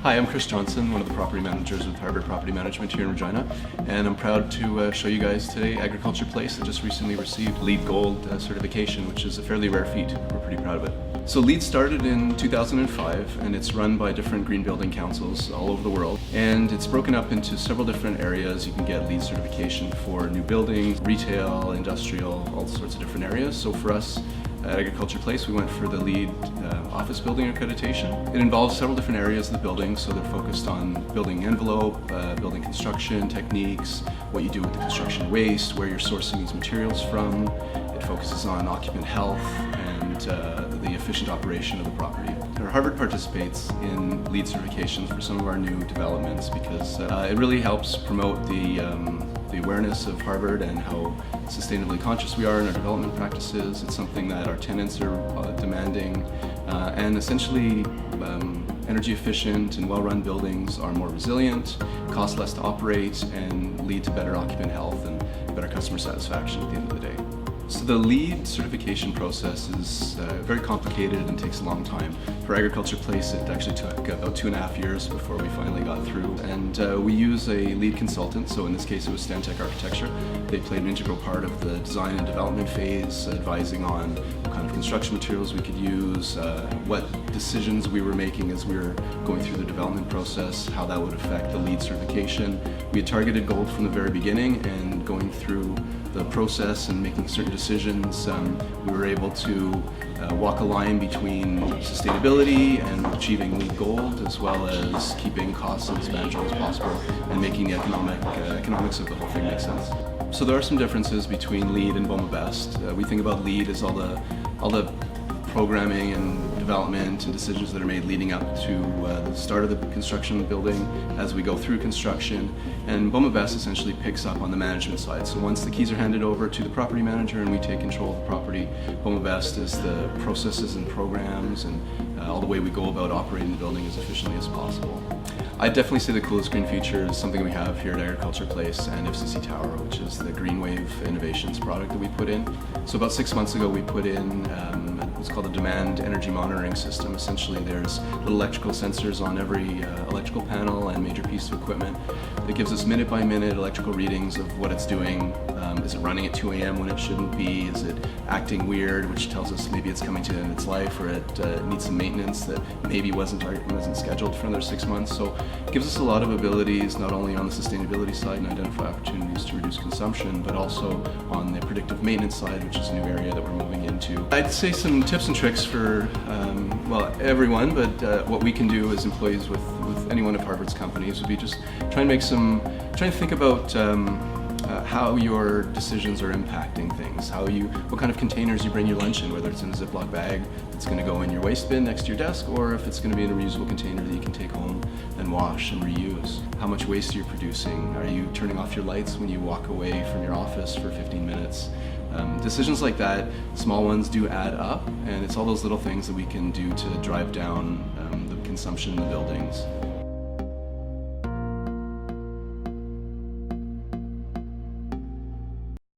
Hi, I'm Chris Johnson, one of the property managers with Harvard Property Management here in Regina, and I'm proud to show you guys today Agriculture Place that just recently received LEED Gold certification, which is a fairly rare feat. We're pretty proud of it. So LEED started in 2005, and it's run by different green building councils all over the world, and it's broken up into several different areas. You can get LEED certification for new buildings, retail, industrial, all sorts of different areas. So for us, at Agriculture Place, we went for the LEED office building accreditation. It involves several different areas of the building, so they're focused on building envelope, building construction techniques, what you do with the construction waste, where you're sourcing these materials from. It focuses on occupant health and the efficient operation of the property. Harvard participates in LEED certifications for some of our new developments because it really helps promote the awareness of Harvard and how sustainably conscious we are in our development practices. It's something that our tenants are demanding, and essentially energy efficient and well-run buildings are more resilient, cost less to operate, and lead to better occupant health and better customer satisfaction at the end of the day. So the LEED certification process is very complicated and takes a long time. For Agriculture Place, it actually took about 2.5 years before we finally got through. And we use a LEED consultant, so in this case it was Stantec Architecture. They played an integral part of the design and development phase, advising on what kind of construction materials we could use, what decisions we were making as we were going through the development process, how that would affect the LEED certification. We had targeted gold from the very beginning, and going through the process and making certain decisions, we were able to walk a line between sustainability and achieving LEED Gold, as well as keeping costs as manageable as possible and making the economics of the whole thing make sense. So there are some differences between LEED and BOMA Best. We think about LEED as all the programming and development and decisions that are made leading up to the start of the construction of the building as we go through construction. And BOMA Best essentially picks up on the management side. So once the keys are handed over to the property manager and we take control of the property, BOMA Best is the processes and programs and all the way we go about operating the building as efficiently as possible. I'd definitely say the coolest green feature is something we have here at Agriculture Place and FCC Tower, which is the Green Wave Innovations product that we put in. So about 6 months ago we put in what's called a demand energy monitoring system. Essentially there's little electrical sensors on every electrical panel and major piece of equipment that gives us minute by minute electrical readings of what it's doing. Is it running at 2 a.m. when it shouldn't be? Is it acting weird, which tells us maybe it's coming to the end of its life, or it needs some maintenance that maybe wasn't scheduled for another 6 months. So it gives us a lot of abilities, not only on the sustainability side and identify opportunities to reduce consumption, but also on the predictive maintenance side, which is a new area that we're moving into. I'd say some tips and tricks for, well, everyone, but what we can do as employees with any one of Harvard's companies would be just try and think about how your decisions are impacting things, what kind of containers you bring your lunch in, whether it's in a Ziploc bag that's going to go in your waste bin next to your desk, or if it's going to be in a reusable container that you can take home and wash and reuse. How much waste are you producing? Are you turning off your lights when you walk away from your office for 15 minutes? Decisions like that, small ones, do add up, and it's all those little things that we can do to drive down the consumption in the buildings.